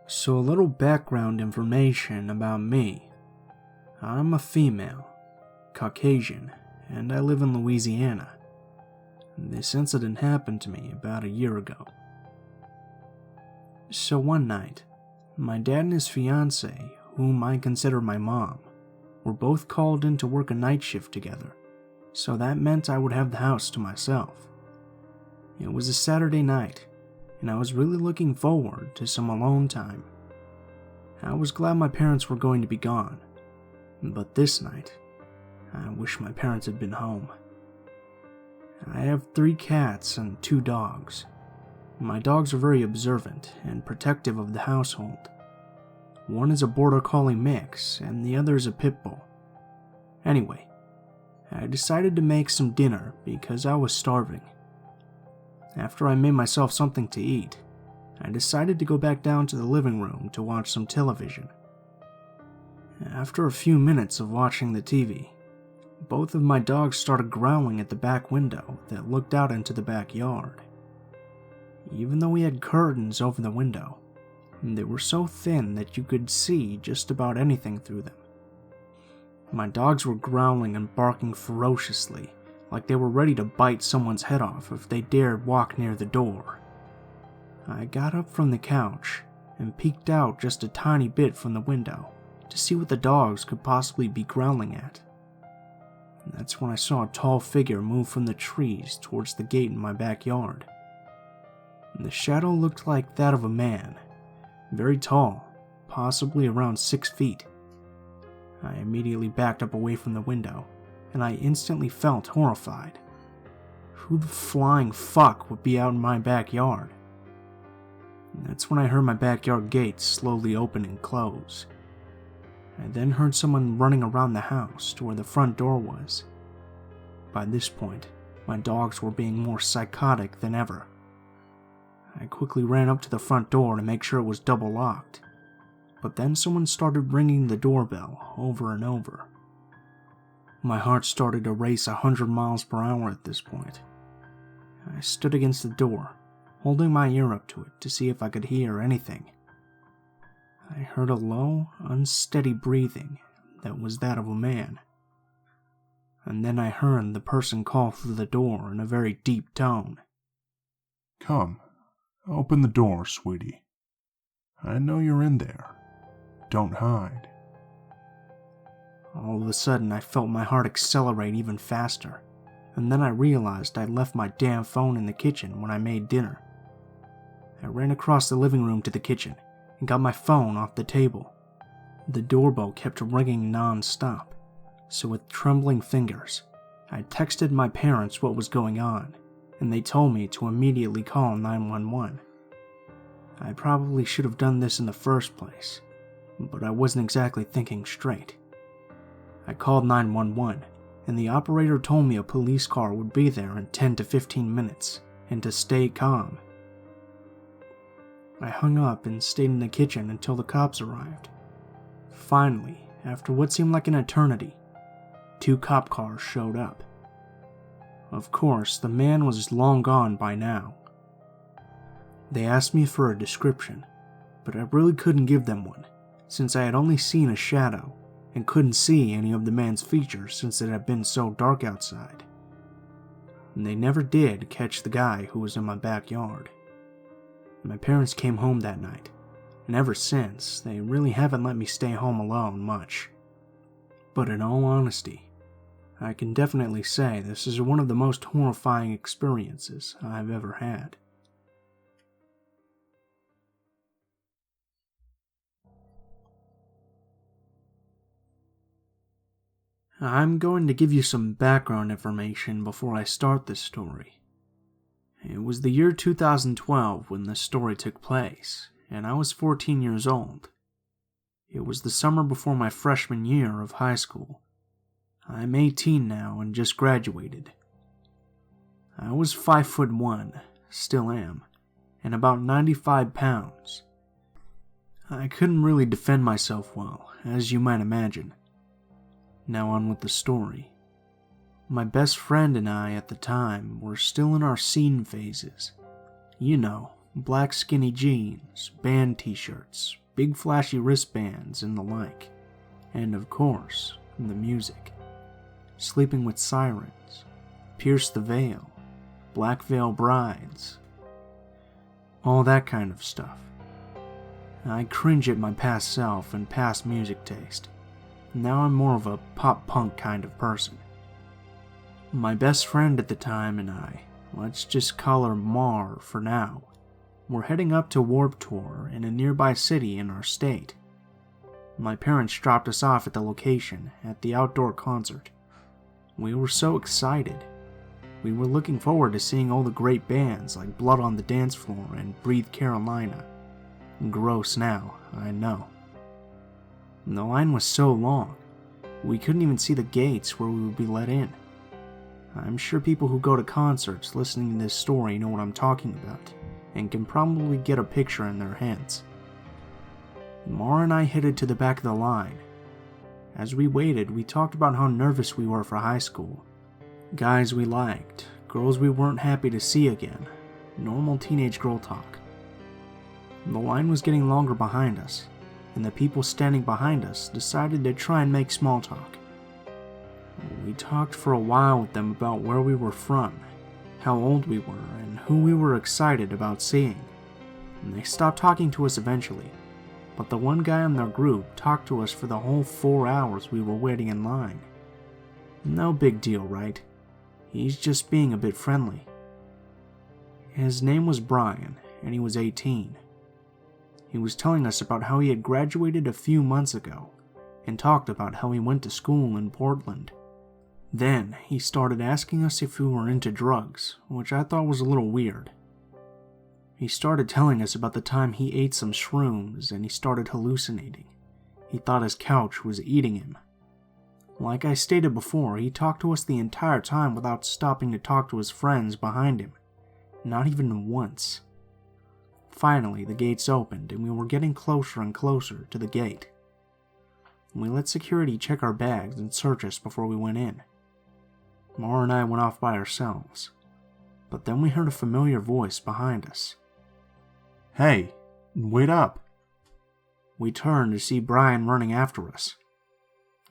So a little background information about me. I'm a female, Caucasian, and I live in Louisiana. This incident happened to me about a year ago. So one night, my dad and his fiancée, whom I consider my mom, were both called in to work a night shift together, so that meant I would have the house to myself. It was a Saturday night, and I was really looking forward to some alone time. I was glad my parents were going to be gone, but this night, I wish my parents had been home. I have 3 cats and 2 dogs. My dogs are very observant and protective of the household. One is a border collie mix, and the other is a pit bull. Anyway, I decided to make some dinner because I was starving. After I made myself something to eat, I decided to go back down to the living room to watch some television. After a few minutes of watching the TV, both of my dogs started growling at the back window that looked out into the backyard. Even though we had curtains over the window, they were so thin that you could see just about anything through them. My dogs were growling and barking ferociously, like they were ready to bite someone's head off if they dared walk near the door. I got up from the couch and peeked out just a tiny bit from the window to see what the dogs could possibly be growling at. That's when I saw a tall figure move from the trees towards the gate in my backyard. The shadow looked like that of a man, very tall, possibly around 6 feet. I immediately backed up away from the window, and I instantly felt horrified. Who the flying fuck would be out in my backyard? That's when I heard my backyard gate slowly open and close. I then heard someone running around the house to where the front door was. By this point, my dogs were being more psychotic than ever. I quickly ran up to the front door to make sure it was double locked, but then someone started ringing the doorbell over and over. My heart started to race 100 miles per hour at this point. I stood against the door, holding my ear up to it to see if I could hear anything. I heard a low, unsteady breathing that was that of a man. And then I heard the person call through the door in a very deep tone. "Come, open the door, sweetie. I know you're in there. Don't hide." All of a sudden, I felt my heart accelerate even faster, and then I realized I'd left my damn phone in the kitchen when I made dinner. I ran across the living room to the kitchen and got my phone off the table. The doorbell kept ringing non-stop, so with trembling fingers, I texted my parents what was going on, and they told me to immediately call 911. I probably should have done this in the first place, but I wasn't exactly thinking straight. I called 911, and the operator told me a police car would be there in 10 to 15 minutes, and to stay calm. I hung up and stayed in the kitchen until the cops arrived. Finally, after what seemed like an eternity, 2 cop cars showed up. Of course, the man was long gone by now. They asked me for a description, but I really couldn't give them one, since I had only seen a shadow and couldn't see any of the man's features since it had been so dark outside. And they never did catch the guy who was in my backyard. My parents came home that night, and ever since, they really haven't let me stay home alone much. But in all honesty, I can definitely say this is one of the most horrifying experiences I've ever had. I'm going to give you some background information before I start this story. It was the year 2012 when this story took place, and I was 14 years old. It was the summer before my freshman year of high school. I'm 18 now and just graduated. I was 5'1", still am, and about 95 pounds. I couldn't really defend myself well, as you might imagine. Now on with the story. My best friend and I at the time were still in our scene phases. You know, Black skinny jeans, band t-shirts, big flashy wristbands, and the like. And of course, the music. Sleeping with Sirens, Pierce the Veil, Black Veil Brides, all that kind of stuff. I cringe at my past self and past music taste. Now I'm more of a pop-punk kind of person. My best friend at the time and I, let's just call her Mar for now, were heading up to Warped Tour in a nearby city in our state. My parents dropped us off at the location at the outdoor concert. We were so excited. We were looking forward to seeing all the great bands like Blood on the Dance Floor and Breathe Carolina. Gross now, I know. The line was so long, we couldn't even see the gates where we would be let in. I'm sure people who go to concerts listening to this story know what I'm talking about, and can probably get a picture in their heads. Mara and I headed to the back of the line. As we waited, we talked about how nervous we were for high school. Guys we liked, girls we weren't happy to see again, normal teenage girl talk. The line was getting longer behind us, and the people standing behind us decided to try and make small talk. We talked for a while with them about where we were from, how old we were, and who we were excited about seeing. And they stopped talking to us eventually, but the one guy in their group talked to us for the whole 4 hours we were waiting in line. No big deal, right? He's just being a bit friendly. His name was Brian, and he was 18. He was telling us about how he had graduated a few months ago, and talked about how he went to school in Portland. Then, he started asking us if we were into drugs, which I thought was a little weird. He started telling us about the time he ate some shrooms and he started hallucinating. He thought his couch was eating him. Like I stated before, he talked to us the entire time without stopping to talk to his friends behind him. Not even once. Finally, the gates opened and we were getting closer and closer to the gate. We let security check our bags and search us before we went in. Mara and I went off by ourselves, but then we heard a familiar voice behind us. Hey, wait up! We turned to see Brian running after us.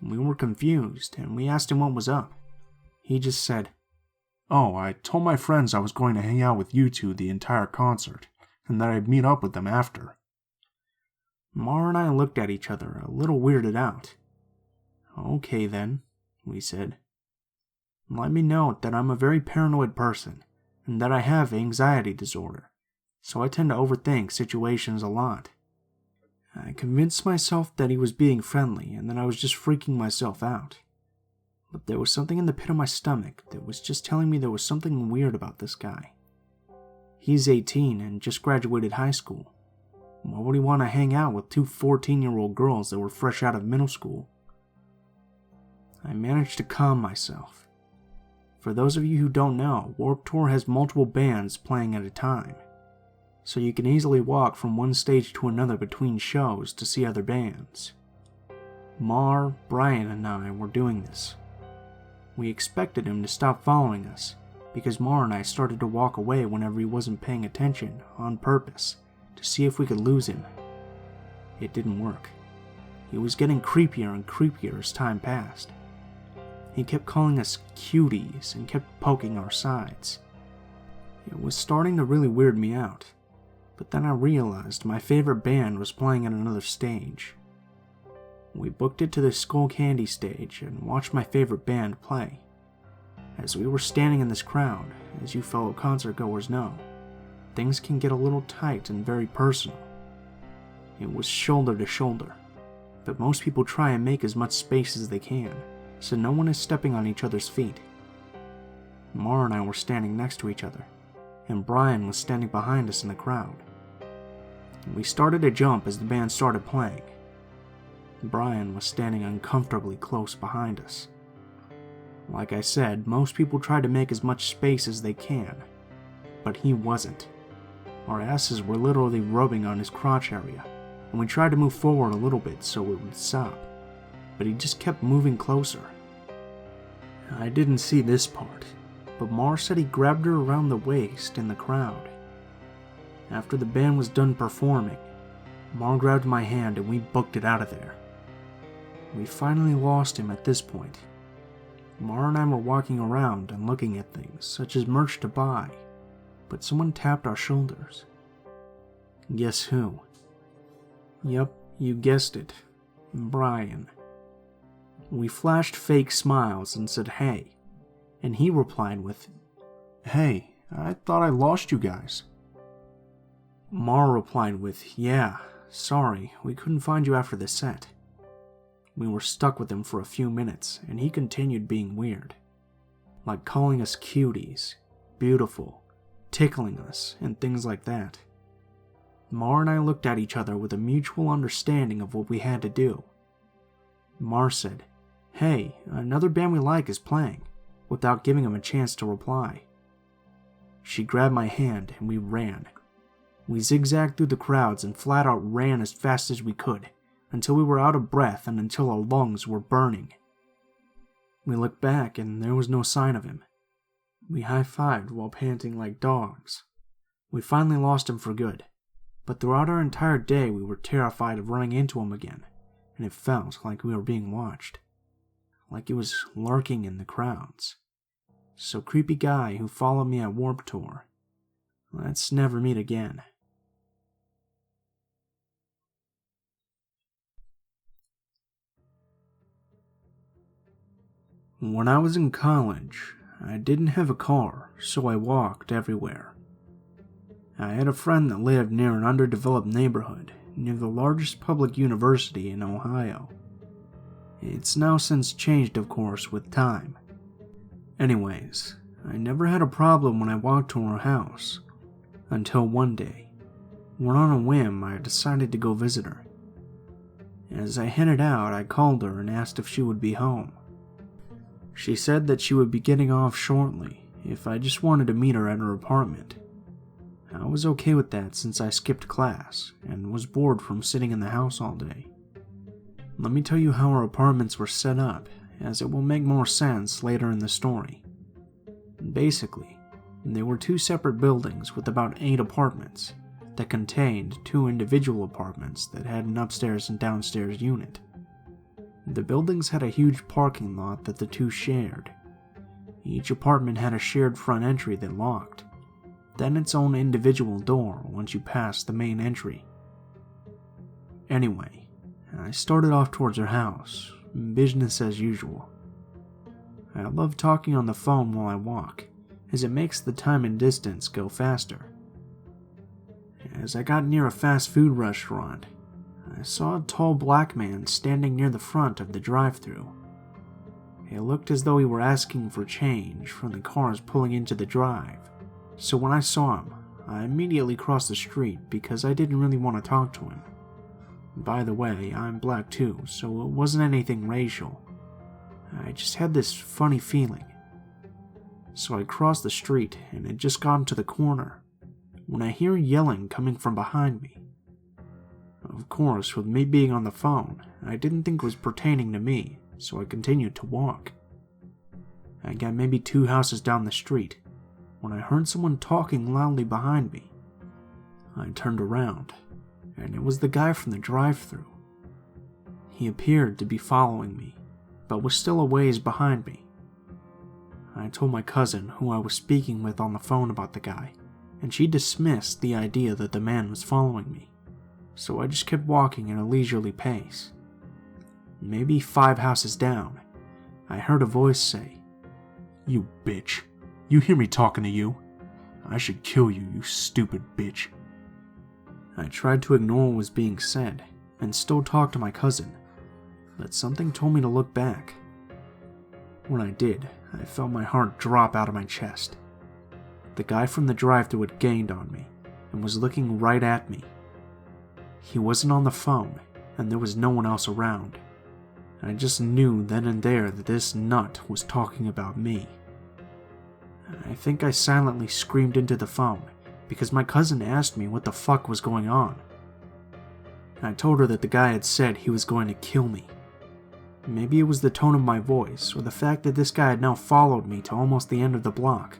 We were confused, and we asked him what was up. He just said, "Oh, I told my friends I was going to hang out with you two the entire concert, and that I'd meet up with them after." Mara and I looked at each other, a little weirded out. "Okay then," we said. "Let me note that I'm a very paranoid person, and that I have anxiety disorder, so I tend to overthink situations a lot." I convinced myself that he was being friendly and that I was just freaking myself out. But there was something in the pit of my stomach that was just telling me there was something weird about this guy. He's 18 and just graduated high school. Why would he want to hang out with two 14-year-old girls that were fresh out of middle school? I managed to calm myself. For those of you who don't know, Warped Tour has multiple bands playing at a time, so you can easily walk from one stage to another between shows to see other bands. Mar, Brian, and I were doing this. We expected him to stop following us, because Mar and I started to walk away whenever he wasn't paying attention, on purpose, to see if we could lose him. It didn't work. He was getting creepier and creepier as time passed. He kept calling us cuties and kept poking our sides. It was starting to really weird me out, but then I realized my favorite band was playing at another stage. We booked it to the Skull Candy stage and watched my favorite band play. As we were standing in this crowd, as you fellow concertgoers know, things can get a little tight and very personal. It was shoulder to shoulder, but most people try and make as much space as they can, so no one is stepping on each other's feet. Mara and I were standing next to each other, and Brian was standing behind us in the crowd. We started to jump as the band started playing. Brian was standing uncomfortably close behind us. Like I said, most people try to make as much space as they can, but he wasn't. Our asses were literally rubbing on his crotch area, and we tried to move forward a little bit so it would stop, but he just kept moving closer. I didn't see this part, but Mar said he grabbed her around the waist in the crowd. After the band was done performing, Mar grabbed my hand and we booked it out of there. We finally lost him at this point. Mar and I were walking around and looking at things, such as merch to buy, but someone tapped our shoulders. Guess who? Yup, you guessed it. Brian. We flashed fake smiles and said hey, and he replied with, "Hey, I thought I lost you guys." Mar replied with, "Yeah, sorry, we couldn't find you after the set." We were stuck with him for a few minutes, and he continued being weird, like calling us cuties, beautiful, tickling us, and things like that. Mar and I looked at each other with a mutual understanding of what we had to do. Mar said, "Hey, another band we like is playing," without giving him a chance to reply. She grabbed my hand and we ran. We zigzagged through the crowds and flat out ran as fast as we could, until we were out of breath and until our lungs were burning. We looked back and there was no sign of him. We high-fived while panting like dogs. We finally lost him for good, but throughout our entire day we were terrified of running into him again, and it felt like we were being watched, like he was lurking in the crowds. So creepy guy who followed me at Warped Tour, let's never meet again. When I was in college, I didn't have a car, so I walked everywhere. I had a friend that lived near an underdeveloped neighborhood near the largest public university in Ohio. It's now since changed, of course, with time. Anyways, I never had a problem when I walked to her house, until one day, when on a whim I decided to go visit her. As I headed out, I called her and asked if she would be home. She said that she would be getting off shortly if I just wanted to meet her at her apartment. I was okay with that since I skipped class and was bored from sitting in the house all day. Let me tell you how our apartments were set up, as it will make more sense later in the story. Basically, they were two separate buildings with about 8 apartments that contained 2 individual apartments that had an upstairs and downstairs unit. The buildings had a huge parking lot that the two shared. Each apartment had a shared front entry that locked, then its own individual door once you passed the main entry. Anyway, I started off towards her house, business as usual. I love talking on the phone while I walk, as it makes the time and distance go faster. As I got near a fast food restaurant, I saw a tall black man standing near the front of the drive-thru. It looked as though he were asking for change from the cars pulling into the drive, so when I saw him, I immediately crossed the street because I didn't really want to talk to him. By the way, I'm black too, so it wasn't anything racial. I just had this funny feeling. So I crossed the street and had just gotten to the corner when I hear yelling coming from behind me. Of course, with me being on the phone, I didn't think it was pertaining to me, so I continued to walk. I got maybe 2 houses down the street when I heard someone talking loudly behind me. I turned around, and it was the guy from the drive-thru. He appeared to be following me, but was still a ways behind me. I told my cousin who I was speaking with on the phone about the guy, and she dismissed the idea that the man was following me, so I just kept walking at a leisurely pace. Maybe 5 houses down, I heard a voice say, "You bitch. You hear me talking to you? I should kill you, you stupid bitch." I tried to ignore what was being said and still talk to my cousin, but something told me to look back. When I did, I felt my heart drop out of my chest. The guy from the drive-thru had gained on me and was looking right at me. He wasn't on the phone, and there was no one else around. I just knew then and there that this nut was talking about me. I think I silently screamed into the phone because my cousin asked me what the fuck was going on. I told her that the guy had said he was going to kill me. Maybe it was the tone of my voice or the fact that this guy had now followed me to almost the end of the block,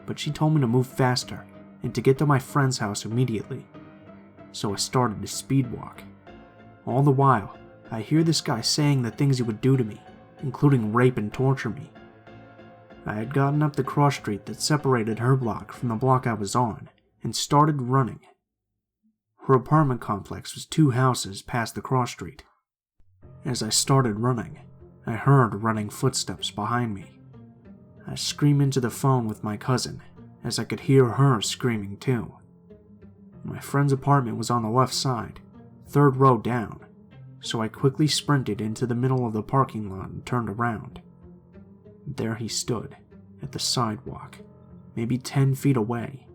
but she told me to move faster and to get to my friend's house immediately, so I started to speed walk. All the while, I hear this guy saying the things he would do to me, including rape and torture me. I had gotten up the cross street that separated her block from the block I was on, and started running. Her apartment complex was 2 houses past the cross street. As I started running, I heard running footsteps behind me. I screamed into the phone with my cousin, as I could hear her screaming too. My friend's apartment was on the left side, 3rd row down, so I quickly sprinted into the middle of the parking lot and turned around. There he stood, at the sidewalk, maybe 10 feet away.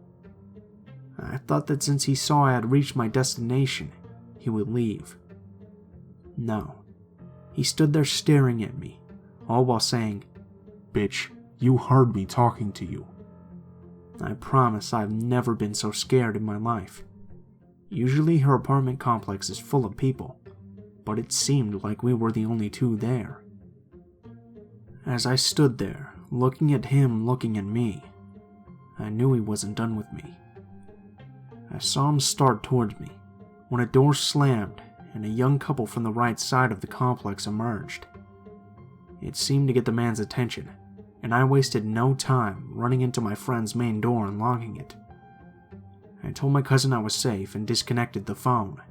I thought that since he saw I had reached my destination, he would leave. No. He stood there staring at me, all while saying, "Bitch, you heard me talking to you." I promise I've never been so scared in my life. Usually her apartment complex is full of people, but it seemed like we were the only 2 there. As I stood there, looking at him looking at me, I knew he wasn't done with me. I saw him start towards me, when a door slammed and a young couple from the right side of the complex emerged. It seemed to get the man's attention, and I wasted no time running into my friend's main door and locking it. I told my cousin I was safe and disconnected the phone.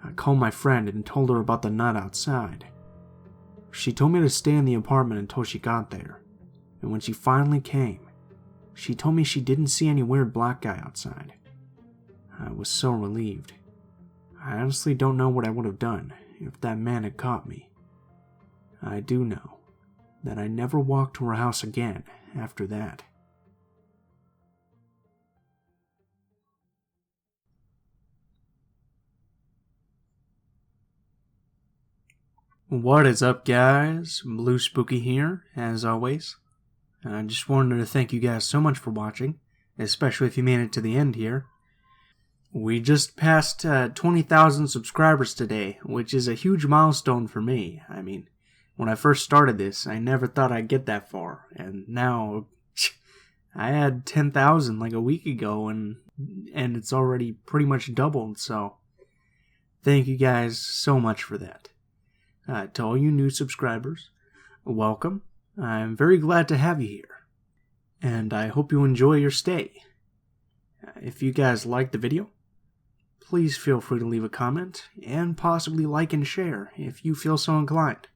I called my friend and told her about the nut outside. She told me to stay in the apartment until she got there, and when she finally came, she told me she didn't see any weird black guy outside. I was so relieved. I honestly don't know what I would have done if that man had caught me. I do know that I never walked to her house again after that. What is up, guys? Blue Spooky here, as always. I just wanted to thank you guys so much for watching, especially if you made it to the end here. We just passed 20,000 subscribers today, which is a huge milestone for me. I mean, when I first started this, I never thought I'd get that far, and now I had 10,000 like a week ago, and it's already pretty much doubled, so thank you guys so much for that. To all you new subscribers, welcome. I'm very glad to have you here, and I hope you enjoy your stay. If you guys liked the video, please feel free to leave a comment, and possibly like and share if you feel so inclined.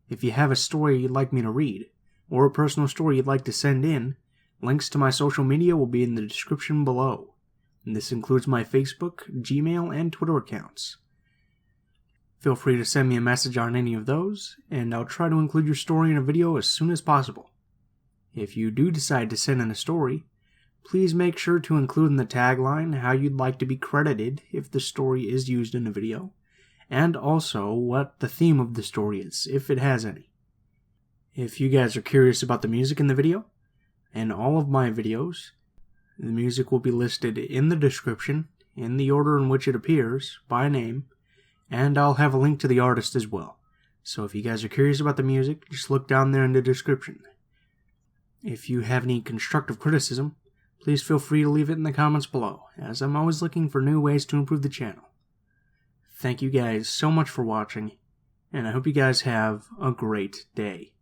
If you have a story you'd like me to read, or a personal story you'd like to send in, links to my social media will be in the description below. And this includes my Facebook, Gmail, and Twitter accounts. Feel free to send me a message on any of those, and I'll try to include your story in a video as soon as possible. If you do decide to send in a story, please make sure to include in the tagline how you'd like to be credited if the story is used in a video, and also what the theme of the story is, if it has any. If you guys are curious about the music in the video, in all of my videos, the music will be listed in the description, in the order in which it appears, by name, and I'll have a link to the artist as well. So if you guys are curious about the music, just look down there in the description. If you have any constructive criticism, please feel free to leave it in the comments below, as I'm always looking for new ways to improve the channel. Thank you guys so much for watching, and I hope you guys have a great day.